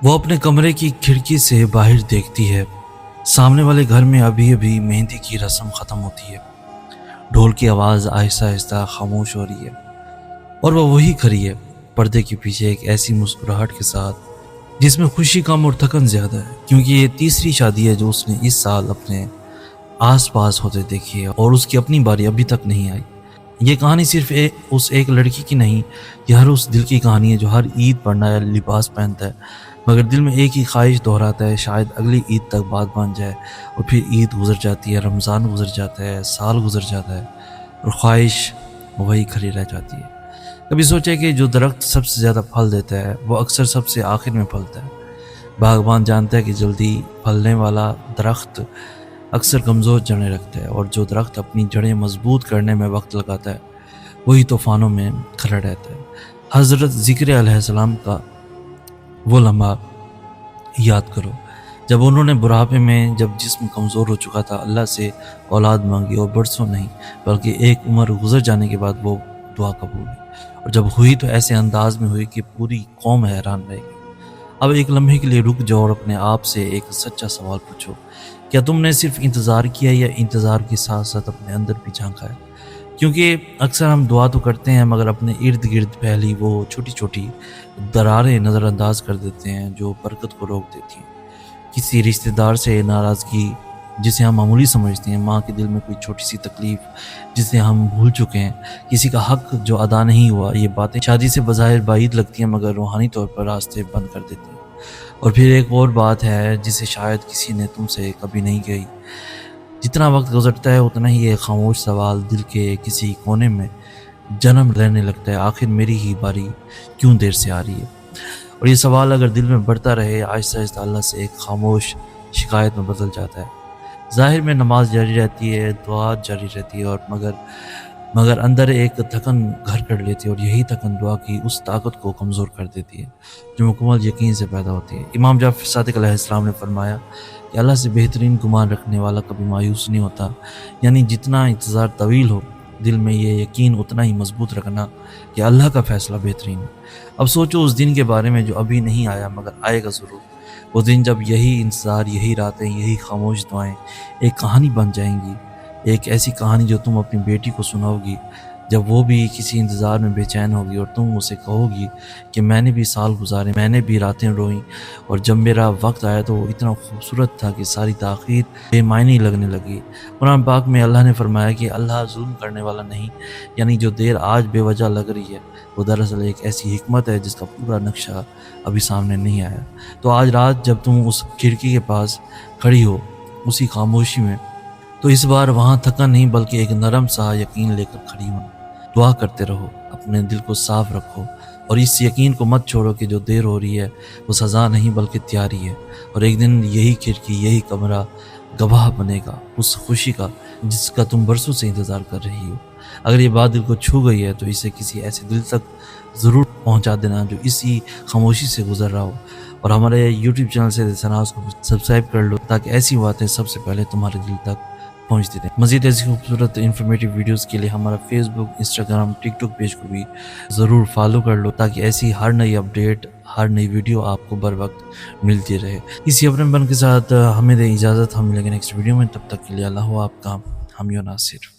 وہ اپنے کمرے کی کھڑکی سے باہر دیکھتی ہے۔ سامنے والے گھر میں ابھی ابھی مہندی کی رسم ختم ہوتی ہے۔ ڈھول کی آواز آہستہ آہستہ خاموش ہو رہی ہے اور وہ وہی کھڑی ہے، پردے کے پیچھے ایک ایسی مسکراہٹ کے ساتھ جس میں خوشی کم اور تھکن زیادہ ہے، کیونکہ یہ تیسری شادی ہے جو اس نے اس سال اپنے آس پاس ہوتے دیکھی ہے اور اس کی اپنی باری ابھی تک نہیں آئی۔ یہ کہانی صرف اس ایک لڑکی کی نہیں، یہ ہر اس دل کی کہانی ہے جو ہر عید پر نیا لباس پہنتا ہے، مگر دل میں ایک ہی خواہش دہراتا ہے، شاید اگلی عید تک بات بن جائے۔ اور پھر عید گزر جاتی ہے، رمضان گزر جاتا ہے، سال گزر جاتا ہے، اور خواہش وہی کھڑی رہ جاتی ہے۔ کبھی سوچے کہ جو درخت سب سے زیادہ پھل دیتا ہے وہ اکثر سب سے آخر میں پھلتا ہے۔ باغبان جانتا ہے کہ جلدی پھلنے والا درخت اکثر کمزور جڑیں رکھتا ہے، اور جو درخت اپنی جڑیں مضبوط کرنے میں وقت لگاتا ہے وہی طوفانوں میں کھڑا رہتا ہے۔ حضرت ذکر علیہ السلام کا وہ لمحہ یاد کرو جب انہوں نے بڑھاپے میں، جب جسم کمزور ہو چکا تھا، اللہ سے اولاد مانگی، اور برسوں نہیں بلکہ ایک عمر گزر جانے کے بعد وہ دعا قبول ہوئی، اور جب ہوئی تو ایسے انداز میں ہوئی کہ پوری قوم حیران رہ گئی۔ اب ایک لمحے کے لیے رک جاؤ اور اپنے آپ سے ایک سچا سوال پوچھو، کیا تم نے صرف انتظار کیا یا انتظار کے ساتھ ساتھ اپنے اندر بھی جھانکا ہے؟ کیونکہ اکثر ہم دعا تو کرتے ہیں مگر اپنے ارد گرد پھیلی وہ چھوٹی چھوٹی دراریں نظر انداز کر دیتے ہیں جو برکت کو روک دیتی ہیں۔ کسی رشتہ دار سے ناراضگی جسے ہم معمولی سمجھتے ہیں، ماں کے دل میں کوئی چھوٹی سی تکلیف جسے ہم بھول چکے ہیں، کسی کا حق جو ادا نہیں ہوا، یہ باتیں شادی سے بظاہر بعید لگتی ہیں مگر روحانی طور پر راستے بند کر دیتی ہیں۔ اور پھر ایک اور بات ہے جسے شاید کسی نے تم سے کبھی نہیں کہی، جتنا وقت گزرتا ہے اتنا ہی ایک خاموش سوال دل کے کسی کونے میں جنم لینے لگتا ہے، آخر میری ہی باری کیوں دیر سے آ رہی ہے؟ اور یہ سوال اگر دل میں بڑھتا رہے، آہستہ آہستہ اللہ سے ایک خاموش شکایت میں بدل جاتا ہے۔ ظاہر میں نماز جاری رہتی ہے، دعا جاری رہتی ہے، اور مگر اندر ایک تھکن گھر کر لیتی ہے، اور یہی تھکن دعا کی اس طاقت کو کمزور کر دیتی ہے جو مکمل یقین سے پیدا ہوتی ہے۔ امام جعفر صادق علیہ السلام نے فرمایا کہ اللہ سے بہترین گمان رکھنے والا کبھی مایوس نہیں ہوتا، یعنی جتنا انتظار طویل ہو، دل میں یہ یقین اتنا ہی مضبوط رکھنا کہ اللہ کا فیصلہ بہترین ہے۔ اب سوچو اس دن کے بارے میں جو ابھی نہیں آیا مگر آئے گا ضرور، وہ دن جب یہی انتظار، یہی راتیں، یہی خاموش دعائیں ایک کہانی بن جائیں گی، ایک ایسی کہانی جو تم اپنی بیٹی کو سناؤ گی جب وہ بھی کسی انتظار میں بے چین ہوگی، اور تم اسے کہو گی کہ میں نے بھی سال گزارے، میں نے بھی راتیں روئیں، اور جب میرا وقت آیا تو وہ اتنا خوبصورت تھا کہ ساری تاخیر بے معنی لگنے لگی۔ قرآن پاک میں اللہ نے فرمایا کہ اللہ ظلم کرنے والا نہیں، یعنی جو دیر آج بے وجہ لگ رہی ہے وہ دراصل ایک ایسی حکمت ہے جس کا پورا نقشہ ابھی سامنے نہیں آیا۔ تو آج رات جب تم اس کھڑکی کے پاس کھڑی ہو اسی خاموشی میں، تو اس بار وہاں تھکن نہیں بلکہ ایک نرم سا یقین لے کر کھڑی ہونا۔ دعا کرتے رہو، اپنے دل کو صاف رکھو، اور اس یقین کو مت چھوڑو کہ جو دیر ہو رہی ہے وہ سزا نہیں بلکہ تیاری ہے، اور ایک دن یہی کھڑکی، یہی کمرہ گواہ بنے گا اس خوشی کا جس کا تم برسوں سے انتظار کر رہی ہو۔ اگر یہ بات دل کو چھو گئی ہے تو اسے کسی ایسے دل تک ضرور پہنچا دینا جو اسی خاموشی سے گزر رہا ہو، اور ہمارے یوٹیوب چینل سے سناز کو سبسکرائب کر لو تاکہ ایسی باتیں سب سے پہلے تمہارے دل تک پہنچتی رہیں۔ مزید ایسی خوبصورت انفارمیٹیو ویڈیوز کے لیے ہمارا فیس بک، انسٹاگرام، ٹک ٹاک پیج کو بھی ضرور فالو کر لو تاکہ ایسی ہر نئی اپڈیٹ، ہر نئی ویڈیو آپ کو بر وقت ملتی رہے۔ اسی اپنے بن کے ساتھ ہمیں دے اجازت، ہم ملیں گے نیکسٹ ویڈیو میں، تب تک کے لیے اللہ ہو آپ کا حامی و ناصر۔